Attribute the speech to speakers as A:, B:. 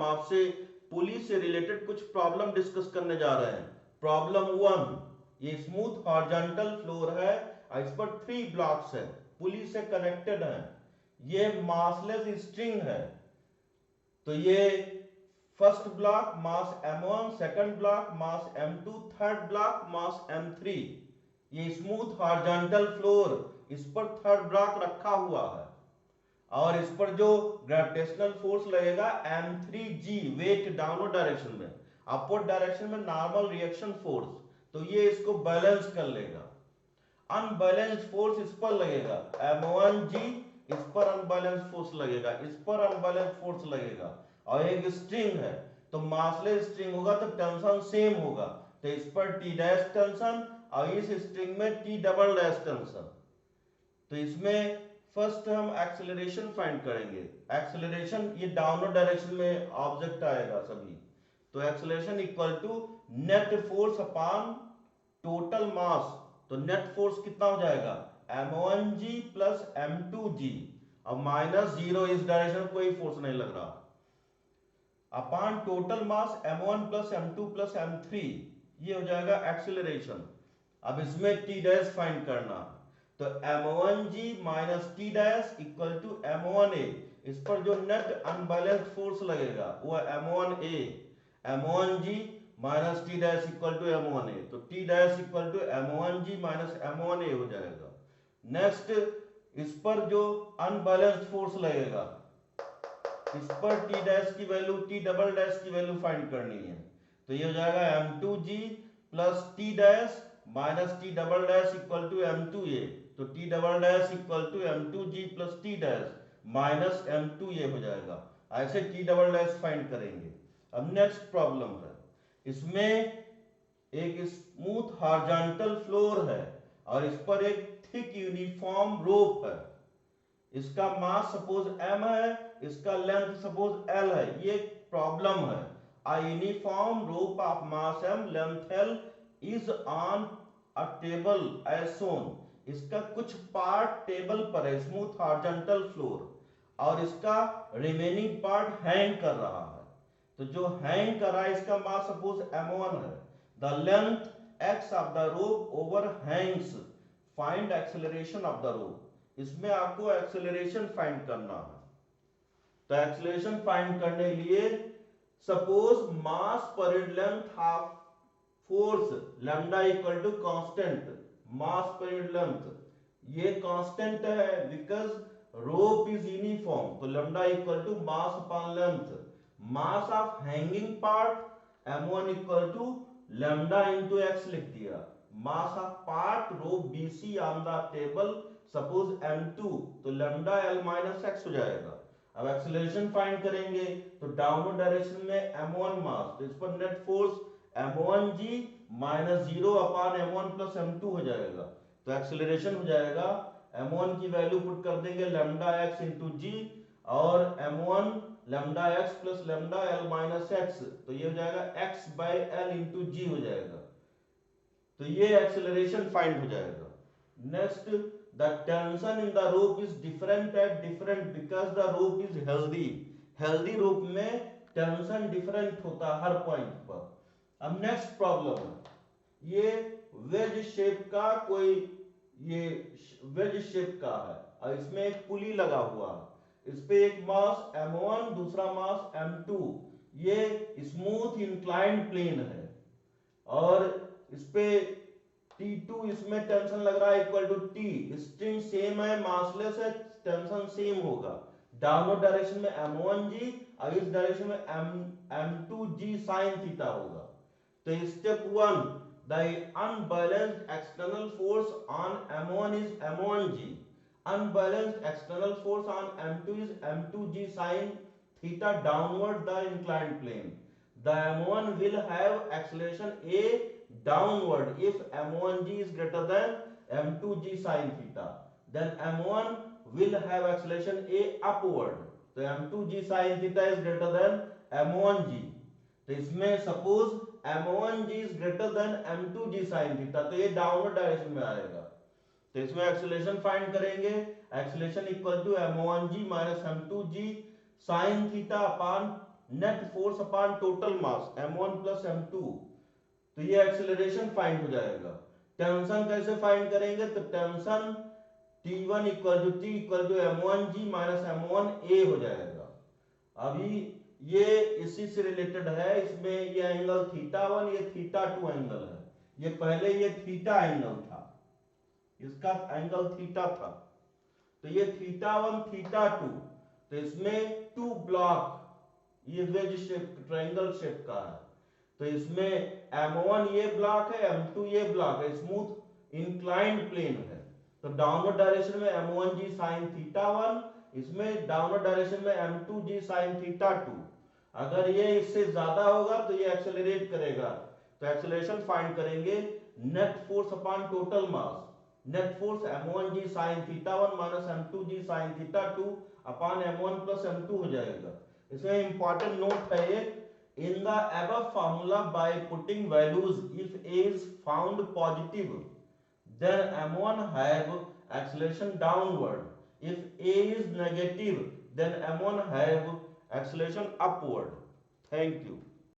A: हम आपसे पुली से रिलेटेड कुछ प्रॉब्लम डिस्कस करने जा रहे हैं। प्रॉब्लम 1, ये स्मूथ हॉरिजॉन्टल फ्लोर है और इस पर 3 ब्लॉक्स है, पुली से कनेक्टेड है, ये मासलेस स्ट्रिंग है। तो ये फर्स्ट ब्लॉक मास m1, सेकंड ब्लॉक मास m2, थर्ड ब्लॉक मास m3। ये स्मूथ हॉरिजॉन्टल फ्लोर, इस पर थर्ड ब्लॉक रखा हुआ है और इस पर जो ग्रेविटेशनल फोर्स लगेगा m3g, वेट डाउनवर्ड डायरेक्शन में, अपवर्ड डायरेक्शन में नॉर्मल रिएक्शन फोर्स, तो ये इसको बैलेंस कर लेगा। अनबैलेंस्ड फोर्स इस पर लगेगा m1g, इस पर अनबैलेंस फोर्स लगेगा, इस पर अनबैलेंस फोर्स लगेगा और एक स्ट्रिंग है तो मासलेस स्ट्रिंग होगा तो टेंशन सेम होगा, तो इस पर टी डैश टेंशन और इस स्ट्रिंग में टी डबल डैश टेंशन। तो इसमें फर्स्ट हम एक्सेलरेशन फाइंड करेंगे। एक्सेलरेशन ये डाउनवर्ड डायरेक्शन में ऑब्जेक्ट आएगा सभी, तो acceleration equal to net force upon total mass. तो नेट फोर्स कितना हो जाएगा m1g प्लस m2g, अब माइनस 0, इस डायरेक्शन में कोई फोर्स नहीं लग रहा, upon total mass m1 plus m2 plus m3, ये हो जाएगा एक्सेलरेशन। अब इसमें t डैश फाइंड करना, तो m1g minus t dash equal to m1a, इस पर जो नेट अनबैलेंस्ड फोर्स लगेगा वो m1a, m1g minus t dash equal to m1a, तो t dash equal to m1g minus m1a हो जाएगा। नेक्स्ट इस पर जो अनबैलेंस्ड फोर्स लगेगा, इस पर टी डैश की वैल्यू, टी डबल डैश की वैल्यू फाइंड करनी है, तो ये हो जाएगा m2g plus T dash minus T double dash equal to m2a, तो T double dash equal to m2g plus T dash minus m2a हो जाएगा। ऐसे टी डबल डैश फाइंड करेंगे। अब नेक्स्ट प्रॉब्लम है, इसमें एक स्मूथ हॉरिजॉन्टल फ्लोर है और इस पर एक थिक यूनिफॉर्म रोप है, इसका मास सपोज m है, इसका लेंथ सपोज l है। ये प्रॉब्लम है, a uniform rope of mass m length l is on a table as shown, इसका कुछ पार्ट टेबल पर है, स्मूथ हॉरिजॉन्टल फ्लोर, और इसका रिमेनिंग पार्ट हैंग कर रहा है। तो जो हैंग कर रहा है इसका मास सपोज m1 है, the length x of the rope over Hanks, find acceleration of the rope. इसमें आपको एक्सेलरेशन फाइंड करना है, तो एक्सेलरेशन फाइंड करने के लिए suppose mass per length of force lambda equal to constant, mass per length ये कांस्टेंट है बिकॉज रोप इज यूनिफॉर्म, तो lambda equal to mass upon length. Mass of hanging part m1 equal to lambda into x लिख दिया। Mass of part rope BC on the table suppose m2, तो lambda l minus x हो जाएगा। अब acceleration find करेंगे, तो downward direction में m1 मास, तो इस पर net force m1g minus 0 upon m1 plus m2 हो जाएगा। तो एक्सेलरेशन हो जाएगा, m1 की वैल्यू पुट कर देंगे लैम्डा x इंटू जी, और m1 lambda x plus lambda l minus x, तो ये हो जाएगा x बाय l इंटू जी हो जाएगा। तो ये एक्सेलरेशन फाइंड हो जाएगा। Next, the tension in the rope is different at different because the rope is healthy, healthy rope में टेंशन डिफरेंट होता है हर पॉइंट पर। अब नेक्स्ट प्रॉब्लम है, ये वेज शेप का कोई, ये वेज शेप का है और इसमें एक पुली लगा हुआ है, इस पे एक मास m1 दूसरा मास m2, ये स्मूथ इंक्लाइंड प्लेन है और इस पे T2 इसमें टेंशन लग रहा है equal to T, string same है, मासलेस है, टेंशन सेम होगा। डाउनवर्ड डायरेक्शन में m1g और इस डायरेक्शन में m2g sin थीटा होगा। तो step 1, the unbalanced external force on m1 is m1g, unbalanced external force on m2 is m2g sin theta downward the inclined plane. The m1 will have acceleration a downward if m1g is greater than m2g sin theta, then m1 will have acceleration a upward, तो m2g sin theta is greater than m1g, तो इसमें suppose m1g is greater than m2g sin theta, तो ये downward direction में आएगा। तो इसमें acceleration find करेंगे, acceleration equal to m1g minus m2g sin theta upon net force upon total mass m1 plus m2, तो ये एक्सेलरेशन फाइंड हो जाएगा। टेंशन कैसे फाइंड करेंगे, तो tension T1 equal to T equal to m1g minus m1a हो जाएगा। अभी ये इसी से रिलेटेड है, इसमें ये एंगल θ1 ये θ2 एंगल है, ये पहले ये थीटा एंगल था, इसका एंगल थीटा था, तो ये θ1 θ2, तो इसमें टू ब्लॉक, ये वेज शेप ट्रायंगल शेप का है, तो इसमें m1 ये ब्लॉक है, m2 ये ब्लॉक है, स्मूथ इंक्लाइंड प्लेन है, तो डाउनवर्ड डायरेक्शन में m1g sin θ1, इसमें डाउनवर्ड डायरेक्शन में m2g sin θ2। अगर ये इससे ज्यादा होगा तो ये एक्सेलरेट करेगा, तो एक्सेलरेशन फाइंड करेंगे net force upon total mass, net force m1g sin θ1 minus m2g sin θ2 upon m1 plus m2 हो जाएगा। इसमें इंपॉर्टेंट नोट है ये, in the above formula by putting values, if a is found positive then m1 have acceleration downward, if a is negative then m1 have acceleration upward. Thank you.